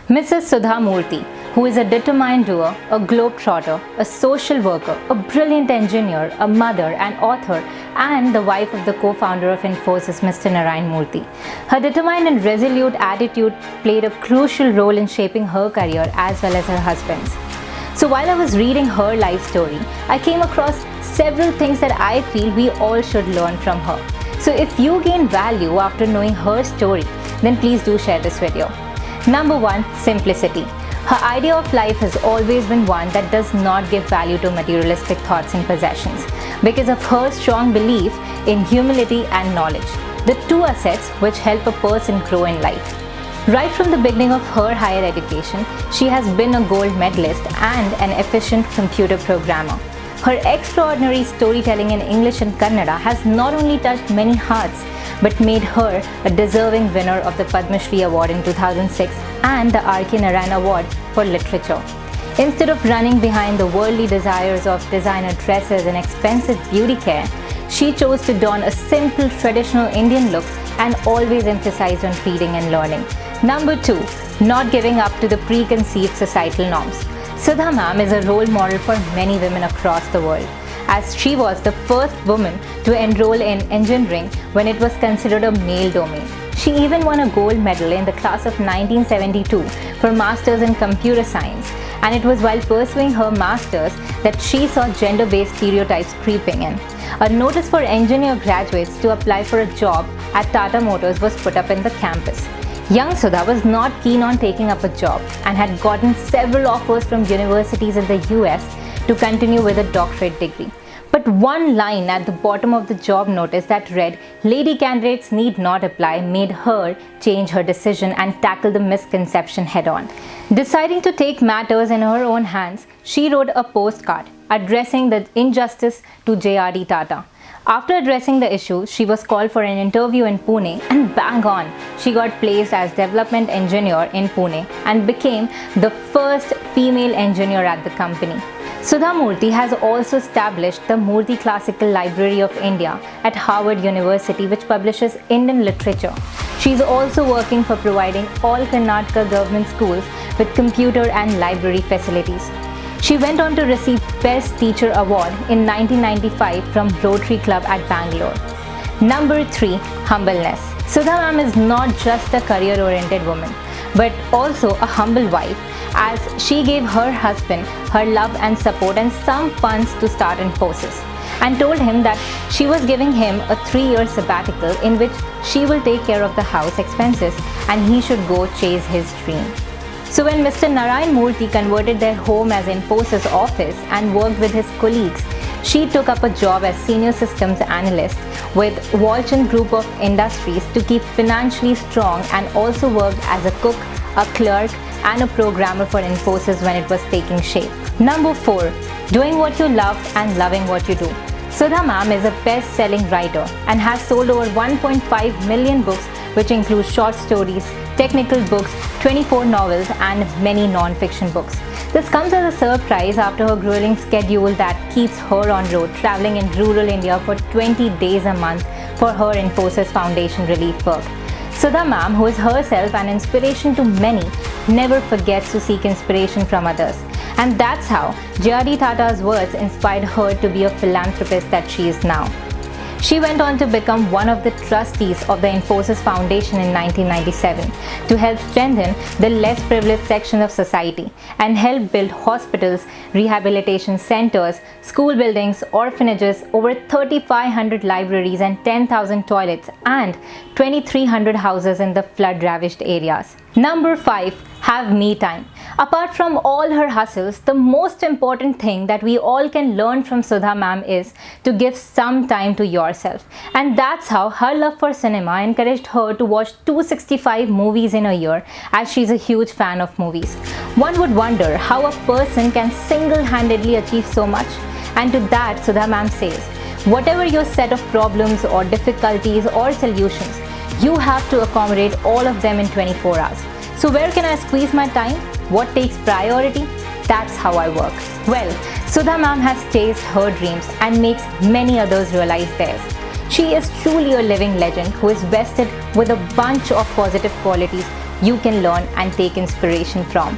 Mrs. Sudha Murthy, who is a determined doer, a globetrotter, a social worker, a brilliant engineer, a mother, an author, and the wife of the co-founder of Infosys, Mr. Narayan Murthy. Her determined and resolute attitude played a crucial role in shaping her career as well as her husband's. So while I was reading her life story, I came across several things that I feel we all should learn from her. So if you gain value after knowing her story, then please do share this video. Number 1, simplicity. Her idea of life has always been one that does not give value to materialistic thoughts and possessions because of her strong belief in humility and knowledge, the two assets which help a person grow in life. Right from the beginning of her higher education, she has been a gold medalist and an efficient computer programmer. Her extraordinary storytelling in English and Kannada has not only touched many hearts, but made her a deserving winner of the Padma Shri Award in 2006 and the R.K. Narayan Award for Literature. Instead of running behind the worldly desires of designer dresses and expensive beauty care, she chose to don a simple traditional Indian look and always emphasized on reading and learning. Number 2, not giving up to the preconceived societal norms. Sudha ma'am is a role model for many women across the world, as she was the first woman to enroll in engineering when it was considered a male domain. She even won a gold medal in the class of 1972 for Masters in Computer Science, and it was while pursuing her Masters that she saw gender-based stereotypes creeping in. A notice for engineer graduates to apply for a job at Tata Motors was put up in the campus. Young Sudha was not keen on taking up a job and had gotten several offers from universities in the US to continue with a doctorate degree. But one line at the bottom of the job notice that read, "Lady candidates need not apply," made her change her decision and tackle the misconception head on. Deciding to take matters in her own hands, she wrote a postcard addressing the injustice to J.R.D. Tata. After addressing the issue, she was called for an interview in Pune, and bang on, she got placed as development engineer in Pune and became the first female engineer at the company. Sudha Murthy has also established the Murthy Classical Library of India at Harvard University, which publishes Indian literature. She is also working for providing all Karnataka government schools with computer and library facilities. She went on to receive Best Teacher Award in 1995 from Rotary Club at Bangalore. Number 3, humbleness. Sudha ma'am is not just a career-oriented woman, but also a humble wife, as she gave her husband her love and support and some funds to start Infosys, and told him that she was giving him a 3-year sabbatical in which she will take care of the house expenses and he should go chase his dream. So when Mr. Narayan Murthy converted their home as Infosys office and worked with his colleagues, she took up a job as senior systems analyst with Walchand Group of Industries to keep financially strong, and also worked as a cook, a clerk, and a programmer for Infosys when it was taking shape. Number 4, doing what you love and loving what you do. Sudha ma'am is a best-selling writer and has sold over 1.5 million books, which include short stories, technical books, 24 novels, and many non-fiction books. This comes as a surprise after her grueling schedule that keeps her on road, traveling in rural India for 20 days a month for her Infosys Foundation relief work. Sudha ma'am, who is herself an inspiration to many, never forgets to seek inspiration from others. And that's how J.R.D. Tata's words inspired her to be a philanthropist that she is now. She went on to become one of the trustees of the Infosys Foundation in 1997 to help strengthen the less privileged section of society and help build hospitals, rehabilitation centers, school buildings, orphanages, over 3,500 libraries and 10,000 toilets, and 2,300 houses in the flood-ravaged areas. Number 5, have me time. Apart from all her hustles, the most important thing that we all can learn from Sudha ma'am is to give some time to yourself. And that's how her love for cinema encouraged her to watch 265 movies in a year, as she's a huge fan of movies. One would wonder how a person can single-handedly achieve so much. And to that, Sudha ma'am says, whatever your set of problems or difficulties or solutions, you have to accommodate all of them in 24 hours. So where can I squeeze my time? What takes priority? That's how I work. Well, Sudha ma'am has chased her dreams and makes many others realize theirs. She is truly a living legend who is vested with a bunch of positive qualities you can learn and take inspiration from.